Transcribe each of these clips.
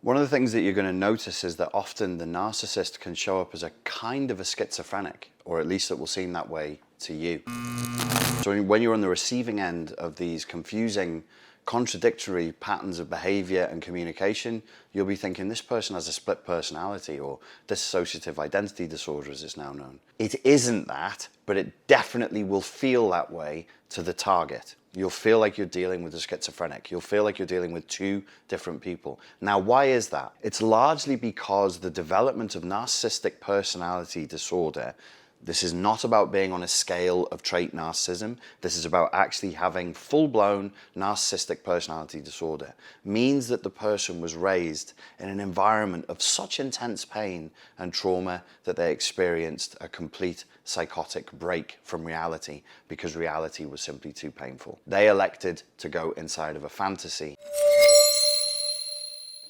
One of the things that you're going to notice is that often the narcissist can show up as a kind of a schizophrenic, or at least it will seem that way to you. So when you're on the receiving end of these confusing, contradictory patterns of behavior and communication, you'll be thinking this person has a split personality, or dissociative identity disorder as it's now known. It isn't that, but it definitely will feel that way to the target. You'll feel like you're dealing with a schizophrenic. You'll feel like you're dealing with two different people. Now, why is that? It's largely because the development of narcissistic personality disorder, this is not about being on a scale of trait narcissism. This is about actually having full-blown narcissistic personality disorder. Means that the person was raised in an environment of such intense pain and trauma that they experienced a complete psychotic break from reality because reality was simply too painful. They elected to go inside of a fantasy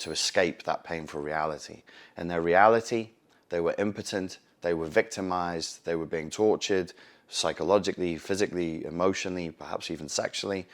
to escape that painful reality. In their reality, they were impotent, they were victimized, they were being tortured psychologically, physically, emotionally, perhaps even sexually.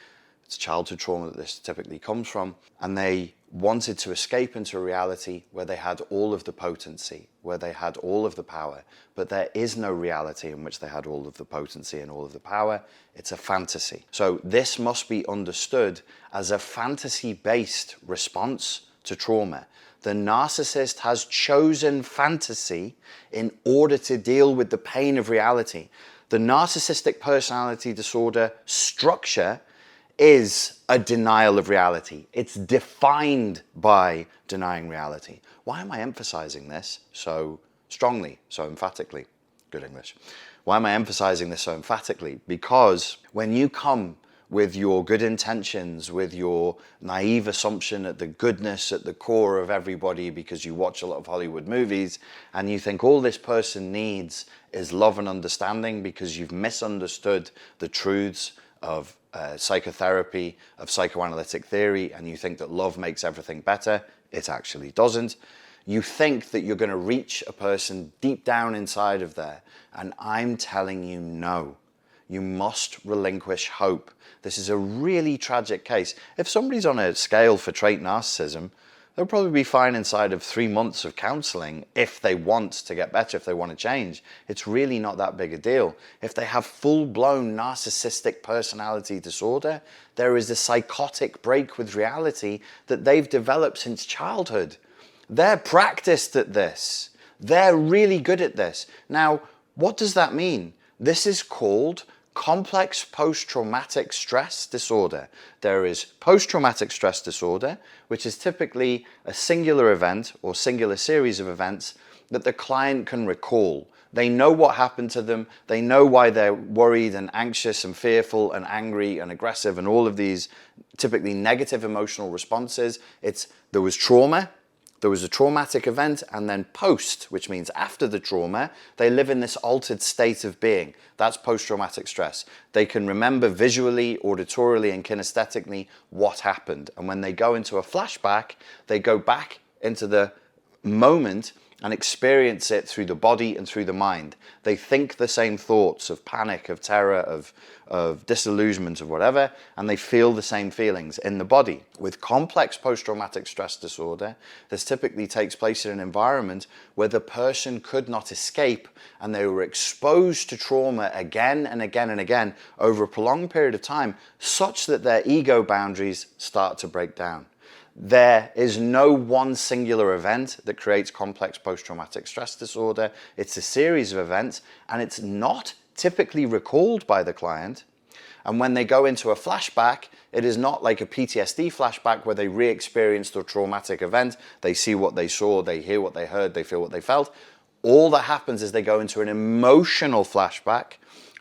It's childhood trauma that this typically comes from. And they wanted to escape into a reality where they had all of the potency, where they had all of the power. But there is no reality in which they had all of the potency and all of the power. It's a fantasy. So this must be understood as a fantasy-based response to trauma. The narcissist has chosen fantasy in order to deal with the pain of reality. The narcissistic personality disorder structure is a denial of reality. It's defined by denying reality. Why am I emphasizing this so strongly, so emphatically? Good English. Why am I emphasizing this so emphatically? Because when you come with your good intentions, with your naive assumption at the goodness at the core of everybody because you watch a lot of Hollywood movies and you think all this person needs is love and understanding because you've misunderstood the truths of psychotherapy, of psychoanalytic theory, and you think that love makes everything better. It actually doesn't. You think that you're going to reach a person deep down inside of there, and I'm telling you no. You must relinquish hope. This is a really tragic case. If somebody's on a scale for trait narcissism, they'll probably be fine inside of 3 months of counseling if they want to get better, if they want to change. It's really not that big a deal. If they have full-blown narcissistic personality disorder, there is a psychotic break with reality that they've developed since childhood. They're practiced at this. They're really good at this. Now, what does that mean? This is called complex post-traumatic stress disorder. There is post-traumatic stress disorder, which is typically a singular event or singular series of events that the client can recall. They know what happened to them. They know why they're worried and anxious and fearful and angry and aggressive and all of these typically negative emotional responses. There was trauma. There was a traumatic event, and then post, which means after the trauma, they live in this altered state of being. That's post-traumatic stress. They can remember visually, auditorily, and kinesthetically what happened. And when they go into a flashback, they go back into the moment and experience it through the body and through the mind. They think the same thoughts of panic, of terror, of disillusionment, of whatever, and they feel the same feelings in the body. With complex post-traumatic stress disorder, this typically takes place in an environment where the person could not escape and they were exposed to trauma again and again and again over a prolonged period of time, such that their ego boundaries start to break down. There is no one singular event that creates complex post-traumatic stress disorder. It's a series of events, and it's not typically recalled by the client. And when they go into a flashback, it is not like a PTSD flashback where they re-experienced a traumatic event. They see what they saw, they hear what they heard, they feel what they felt. All that happens is they go into an emotional flashback,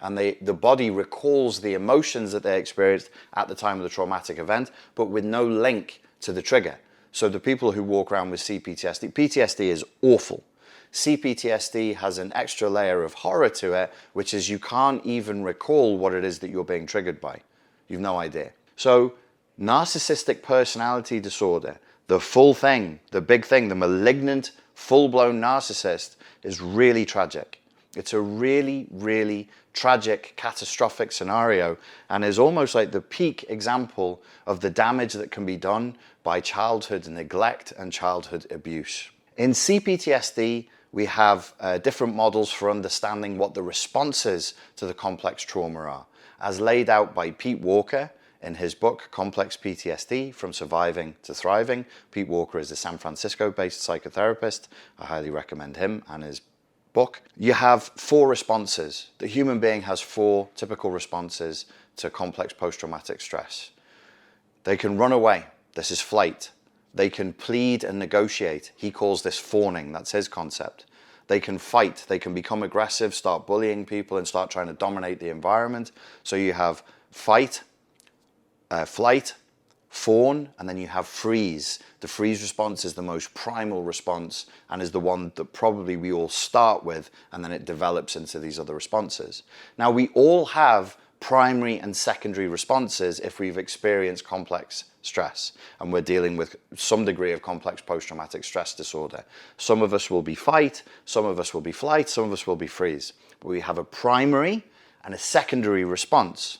and the body recalls the emotions that they experienced at the time of the traumatic event, but with no link to the trigger. So the people who walk around with CPTSD, PTSD is awful. CPTSD has an extra layer of horror to it, which is you can't even recall what it is that you're being triggered by. You've no idea. So narcissistic personality disorder, the full thing, the big thing, the malignant, full-blown narcissist is really tragic It's a really, really tragic, catastrophic scenario, and is almost like the peak example of the damage that can be done by childhood neglect and childhood abuse. In CPTSD, we have different models for understanding what the responses to the complex trauma are, as laid out by Pete Walker in his book, Complex PTSD, From Surviving to Thriving. Pete Walker is a San Francisco-based psychotherapist. I highly recommend him and his book. You have 4 responses. The human being has 4 typical responses to complex post-traumatic stress. They can run away. This is flight. They can plead and negotiate. He calls this fawning. That's his concept. They can fight. They can become aggressive, start bullying people, and start trying to dominate the environment. So you have fight, flight, fawn, and then you have freeze. The freeze response is the most primal response and is the one that probably we all start with, and then it develops into these other responses. Now, we all have primary and secondary responses if we've experienced complex stress and we're dealing with some degree of complex post-traumatic stress disorder. Some of us will be fight, some of us will be flight, some of us will be freeze. But we have a primary and a secondary response.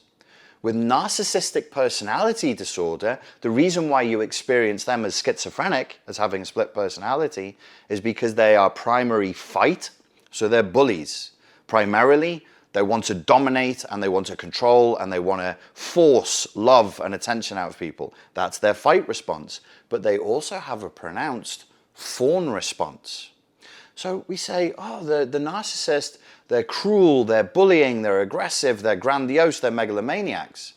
With narcissistic personality disorder, the reason why you experience them as schizophrenic, as having a split personality, is because they are primary fight, so they're bullies. Primarily, they want to dominate and they want to control and they want to force love and attention out of people. That's their fight response. But they also have a pronounced fawn response. So we say, oh, the narcissist, they're cruel, they're bullying, they're aggressive, they're grandiose, they're megalomaniacs.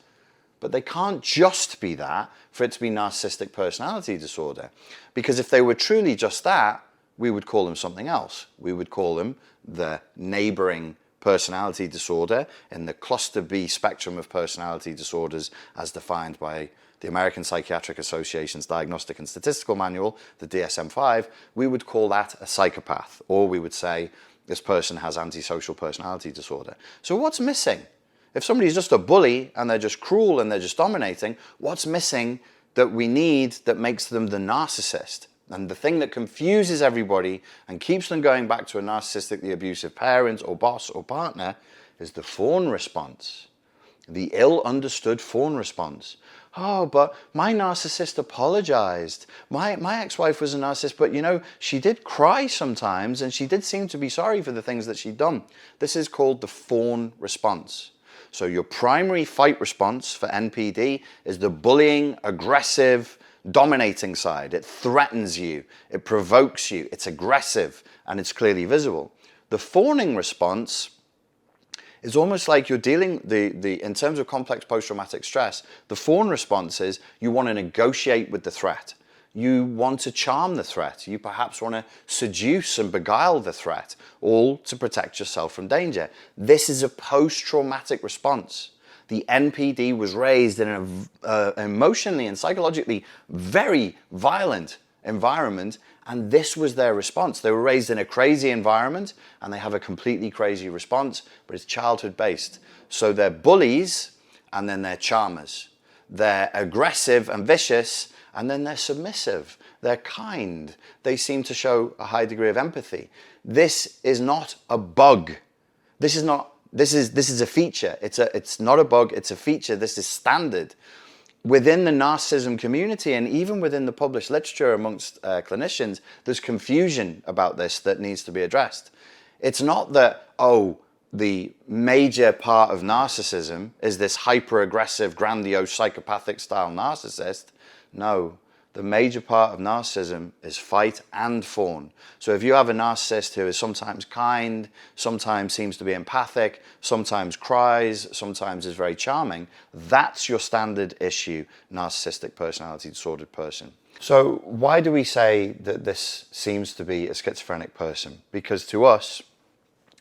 But they can't just be that for it to be narcissistic personality disorder. Because if they were truly just that, we would call them something else. We would call them the neighboring personality disorder in the cluster B spectrum of personality disorders as defined by the American Psychiatric Association's Diagnostic and Statistical Manual, the DSM-5, we would call that a psychopath, or we would say this person has antisocial personality disorder. So what's missing? If somebody's just a bully and they're just cruel and they're just dominating, what's missing that we need that makes them the narcissist? And the thing that confuses everybody and keeps them going back to a narcissistically abusive parent or boss or partner is the fawn response, the ill-understood fawn response. Oh, but my narcissist apologized. My ex-wife was a narcissist, but you know, she did cry sometimes and she did seem to be sorry for the things that she'd done. This is called the fawn response. So your primary fight response for NPD is the bullying, aggressive, dominating side. It threatens you, it provokes you, it's aggressive, and it's clearly visible. The fawning response is almost like you're dealing, in terms of complex post-traumatic stress, the fawn response is you want to negotiate with the threat. You want to charm the threat. You perhaps want to seduce and beguile the threat, all to protect yourself from danger. This is a post-traumatic response. The NPD was raised in an emotionally and psychologically very violent environment, and this was their response. They were raised in a crazy environment, and they have a completely crazy response, but it's childhood-based. So they're bullies, and then they're charmers. They're aggressive and vicious, and then they're submissive. They're kind. They seem to show a high degree of empathy. This is not a bug. This is a feature. It's not a bug, it's a feature. This is standard. Within the narcissism community and even within the published literature amongst clinicians, there's confusion about this that needs to be addressed. It's not that, oh, the major part of narcissism is this hyper-aggressive, grandiose, psychopathic style narcissist. No. The major part of narcissism is fight and fawn. So if you have a narcissist who is sometimes kind, sometimes seems to be empathic, sometimes cries, sometimes is very charming, that's your standard issue narcissistic personality disordered person. So why do we say that this seems to be a schizophrenic person? Because to us,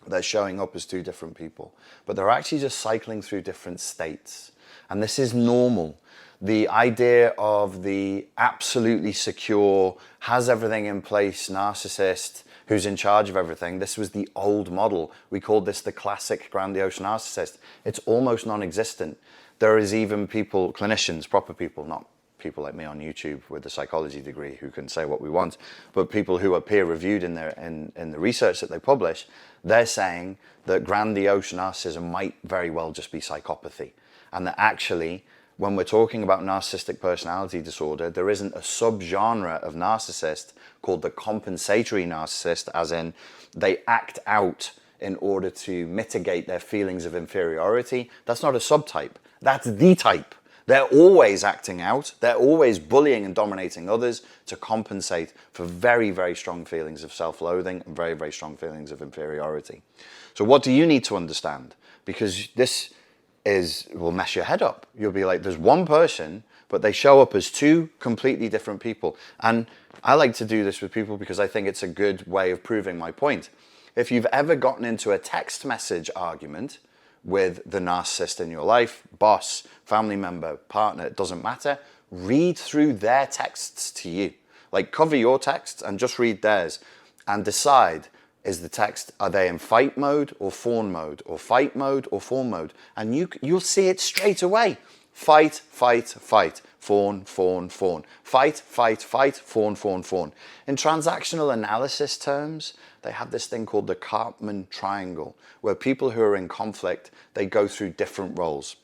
they're showing up as 2 different people, but they're actually just cycling through different states. And this is normal. The idea of the absolutely secure, has everything in place narcissist who's in charge of everything, this was the old model. We called this the classic grandiose narcissist. It's almost non-existent. There is even people, clinicians, proper people, not people like me on YouTube with a psychology degree who can say what we want, but people who are peer reviewed in the research that they publish, they're saying that grandiose narcissism might very well just be psychopathy, and that actually, when we're talking about narcissistic personality disorder, there isn't a subgenre of narcissist called the compensatory narcissist, as in they act out in order to mitigate their feelings of inferiority. That's not a subtype. That's the type. They're always acting out. They're always bullying and dominating others to compensate for very, very strong feelings of self-loathing and very, very strong feelings of inferiority. So what do you need to understand? Because this will mess your head up. You'll be like, there's one person, but they show up as two completely different people. And I like to do this with people because I think it's a good way of proving my point. If you've ever gotten into a text message argument with the narcissist in your life, boss, family member, partner, it doesn't matter, read through their texts to you. Like, cover your texts and just read theirs and decide, is the text, are they in fight mode or fawn mode, or fight mode or fawn mode? And you'll see it straight away. Fight, fight, fight. Fawn, fawn, fawn. Fight, fight, fight. Fawn, fawn, fawn. In transactional analysis terms, they have this thing called the Karpman triangle, where people who are in conflict, they go through different roles.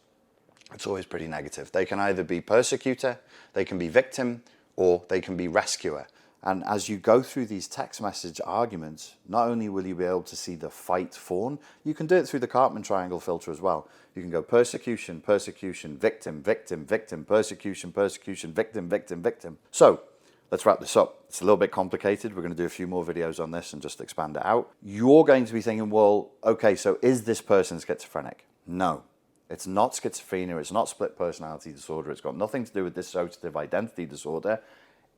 It's always pretty negative. They can either be persecutor, they can be victim, or they can be rescuer. And as you go through these text message arguments, not only will you be able to see the fight fawn, you can do it through the Karpman triangle filter as well. You can go persecution, persecution, victim, victim, victim, persecution, persecution, victim, victim, victim. So let's wrap this up. It's a little bit complicated. We're going to do a few more videos on this and just expand it out. You're going to be thinking, well, okay, so is this person schizophrenic? No, it's not schizophrenia. It's not split personality disorder. It's got nothing to do with dissociative identity disorder,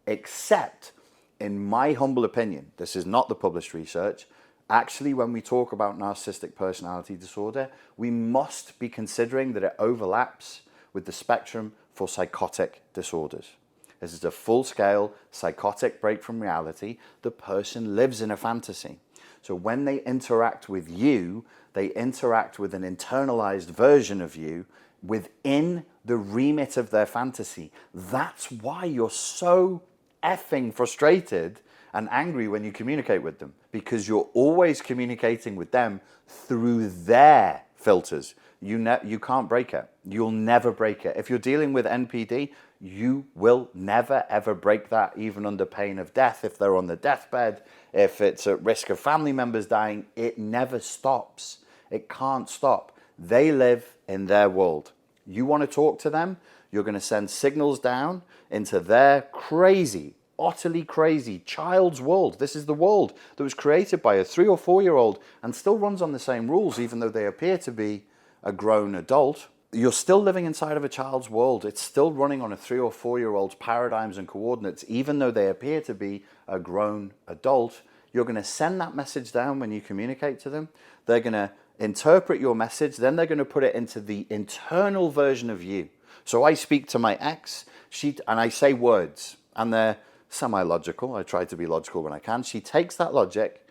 except, in my humble opinion, this is not the published research, actually when we talk about narcissistic personality disorder, we must be considering that it overlaps with the spectrum for psychotic disorders. This is a full-scale psychotic break from reality. The person lives in a fantasy. So when they interact with you, they interact with an internalized version of you within the remit of their fantasy. That's why you're so effing frustrated and angry when you communicate with them, because you're always communicating with them through their filters. You can't break it. You'll never break it. If you're dealing with NPD, you will never ever break that, even under pain of death. If they're on the deathbed, if it's at risk of family members dying, it never stops. It can't stop. They live in their world. You want to talk to them, you're going to send signals down into their crazy, utterly crazy child's world. This is the world that was created by a 3 or 4 year old and still runs on the same rules, even though they appear to be a grown adult. You're still living inside of a child's world. It's still running on a 3 or 4 year old's paradigms and coordinates, even though they appear to be a grown adult. You're going to send that message down when you communicate to them. They're going to interpret your message, then they're going to put it into the internal version of you. So I speak to my ex, and I say words, and they're semi-logical. I try to be logical when I can. She takes that logic,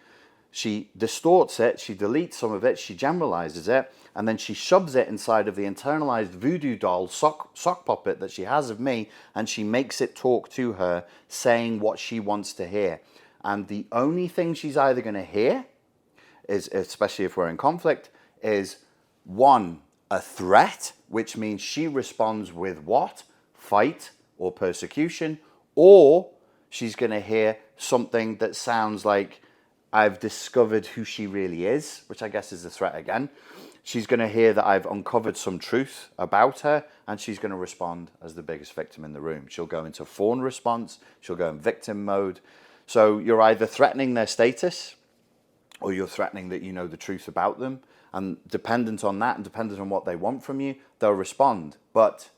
she distorts it, she deletes some of it, she generalizes it, and then she shoves it inside of the internalized voodoo doll sock puppet that she has of me, and she makes it talk to her, saying what she wants to hear. And the only thing she's either going to hear is, especially if we're in conflict, is one, a threat, which means she responds with what? Fight or persecution, or she's going to hear something that sounds like, I've discovered who she really is, which I guess is a threat again. She's going to hear that I've uncovered some truth about her, and she's going to respond as the biggest victim in the room. She'll go into fawn response, she'll go in victim mode. So you're either threatening their status, or you're threatening that you know the truth about them, and dependent on that and dependent on what they want from you, they'll respond. But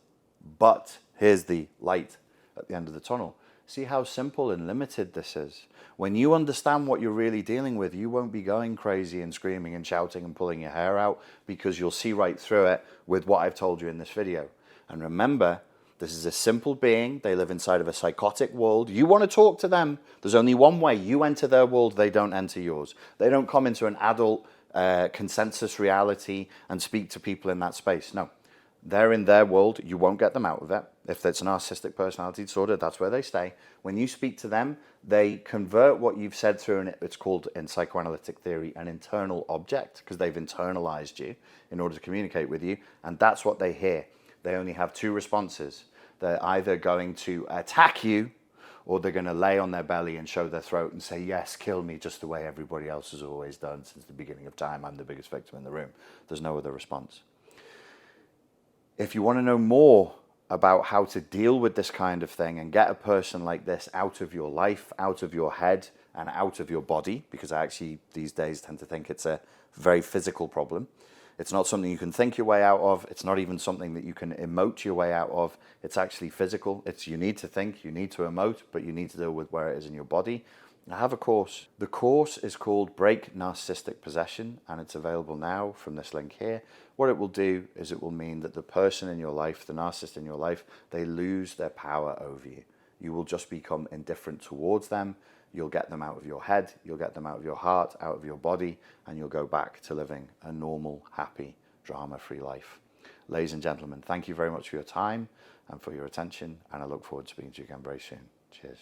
here's the light at the end of the tunnel. See how simple and limited this is. When you understand what you're really dealing with, you won't be going crazy and screaming and shouting and pulling your hair out, because you'll see right through it with what I've told you in this video. And remember, this is a simple being. They live inside of a psychotic world. You want to talk to them. There's only one way. You enter their world. They don't enter yours. They don't come into an adult consensus reality and speak to people in that space. No. They're in their world. You won't get them out of it. If it's a narcissistic personality disorder, that's where they stay. When you speak to them, they convert what you've said through, and it's called in psychoanalytic theory an internal object, because they've internalized you in order to communicate with you, and that's what they hear. They only have two responses. They're either going to attack you, or they're going to lay on their belly and show their throat and say, yes, kill me, just the way everybody else has always done since the beginning of time. I'm the biggest victim in the room. There's no other response. If you want to know more about how to deal with this kind of thing and get a person like this out of your life, out of your head, and out of your body, because I actually these days tend to think it's a very physical problem. It's not something you can think your way out of. It's not even something that you can emote your way out of. It's actually physical. You need to think, you need to emote, but you need to deal with where it is in your body. I have a course. The course is called Break Narcissistic Possession, and it's available now from this link here. What it will do is it will mean that the person in your life, the narcissist in your life, they lose their power over you. You will just become indifferent towards them. You'll get them out of your head, you'll get them out of your heart, out of your body, and you'll go back to living a normal, happy, drama-free life. Ladies and gentlemen, thank you very much for your time and for your attention, and I look forward to speaking to you again very soon. Cheers.